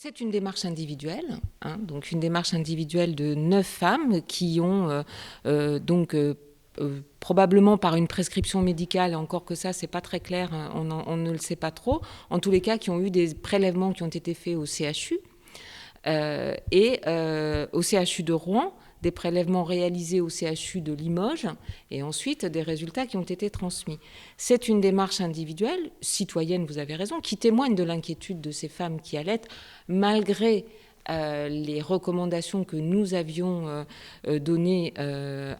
C'est une démarche individuelle, hein, donc une démarche individuelle de 9 femmes qui ont probablement par une prescription médicale, encore que ça, c'est pas très clair, hein, on ne le sait pas trop, en tous les cas qui ont eu des prélèvements qui ont été faits au CHU au CHU de Rouen, des prélèvements réalisés au CHU de Limoges et ensuite des résultats qui ont été transmis. C'est une démarche individuelle, citoyenne, vous avez raison, qui témoigne de l'inquiétude de ces femmes qui allaitent, malgré les recommandations que nous avions données à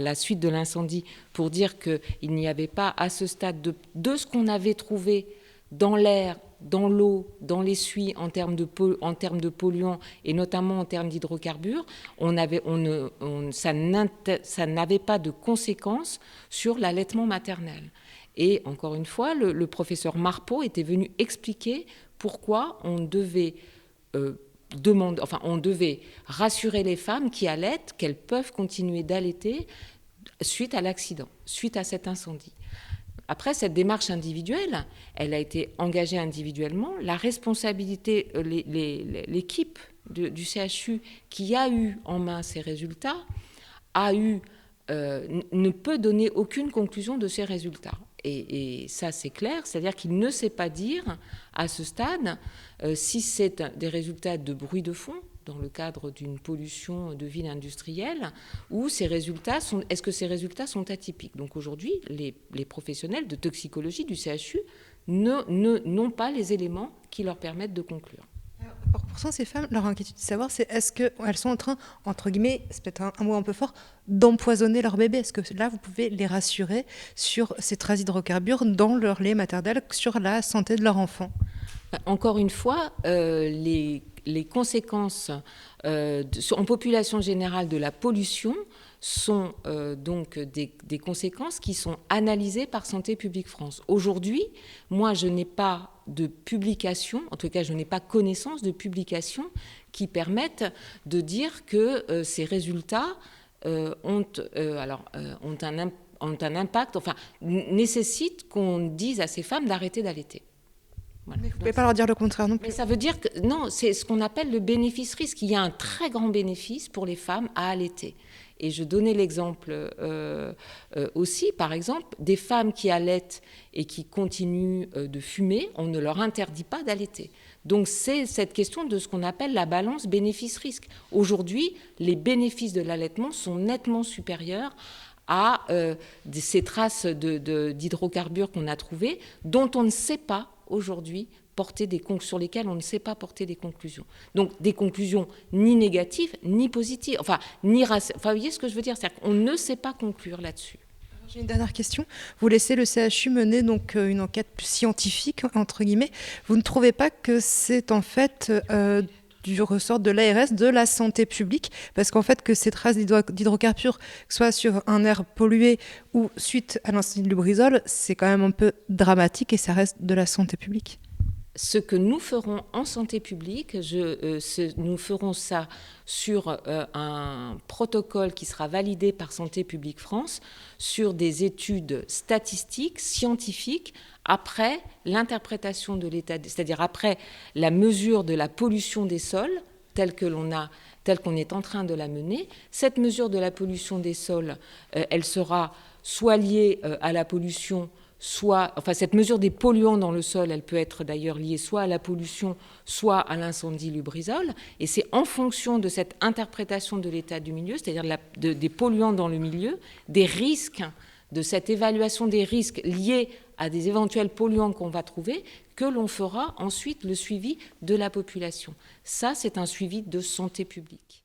la suite de l'incendie pour dire qu'il n'y avait pas à ce stade de ce qu'on avait trouvé dans l'air, dans l'eau, dans l'essuie en termes de polluants et notamment en termes d'hydrocarbures, ça n'avait pas de conséquences sur l'allaitement maternel. Et encore une fois, le professeur Marpeau était venu expliquer pourquoi on devait on devait rassurer les femmes qui allaitent qu'elles peuvent continuer d'allaiter suite à l'accident, suite à cet incendie. Après, cette démarche individuelle, elle a été engagée individuellement. La responsabilité, l'équipe du CHU qui a eu en main ces résultats ne peut donner aucune conclusion de ces résultats. Et ça, c'est clair, c'est-à-dire qu'il ne sait pas dire à ce stade si c'est des résultats de bruit de fond dans le cadre d'une pollution de ville industrielle, ou est-ce que ces résultats sont atypiques. Donc aujourd'hui, les professionnels de toxicologie du CHU n'ont pas les éléments qui leur permettent de conclure. Pourtant, ces femmes, leur inquiétude de savoir, c'est est-ce qu'elles sont en train, entre guillemets, c'est peut-être un mot un peu fort, d'empoisonner leur bébé. Est-ce que là, vous pouvez les rassurer sur ces traces d'hydrocarbures dans leur lait maternel, sur la santé de leur enfant? Encore une fois, les conséquences en population générale de la pollution sont donc des conséquences qui sont analysées par Santé publique France. Aujourd'hui, moi, je n'ai pas de publication, en tout cas, je n'ai pas connaissance de publication qui permettent de dire que ces résultats ont un impact, enfin, nécessitent qu'on dise à ces femmes d'arrêter d'allaiter. Voilà. Mais vous ne pouvez pas leur dire le contraire non plus. Mais ça veut dire que non, c'est ce qu'on appelle le bénéfice-risque. Il y a un très grand bénéfice pour les femmes à allaiter. Et je donnais l'exemple aussi, par exemple, des femmes qui allaitent et qui continuent de fumer, on ne leur interdit pas d'allaiter. Donc c'est cette question de ce qu'on appelle la balance bénéfice-risque. Aujourd'hui, les bénéfices de l'allaitement sont nettement supérieurs à ces traces d'hydrocarbures qu'on a trouvées, dont on ne sait pas aujourd'hui sur lesquelles on ne sait pas porter des conclusions. Donc des conclusions ni négatives, ni positives, vous voyez ce que je veux dire, c'est-à-dire qu'on ne sait pas conclure là-dessus. J'ai une dernière question. Vous laissez le CHU mener donc une enquête plus scientifique, entre guillemets. Vous ne trouvez pas que c'est en fait du ressort de l'ARS, de la santé publique, parce qu'en fait que ces traces d'hydrocarbures, soit sur un air pollué ou suite à l'incendie de Lubrizol, c'est quand même un peu dramatique et ça reste de la santé publique. Ce que nous ferons en santé publique, nous ferons ça sur un protocole qui sera validé par Santé publique France, sur des études statistiques, scientifiques, après l'interprétation de l'état, c'est-à-dire après la mesure de la pollution des sols, telle qu'on est en train de la mener. Cette mesure de la pollution des sols, elle sera soit liée à la pollution, cette mesure des polluants dans le sol, elle peut être d'ailleurs liée soit à la pollution, soit à l'incendie Lubrizol. Et c'est en fonction de cette interprétation de l'état du milieu, c'est-à-dire des polluants dans le milieu, des risques, de cette évaluation des risques liés à des éventuels polluants qu'on va trouver, que l'on fera ensuite le suivi de la population. Ça, c'est un suivi de santé publique.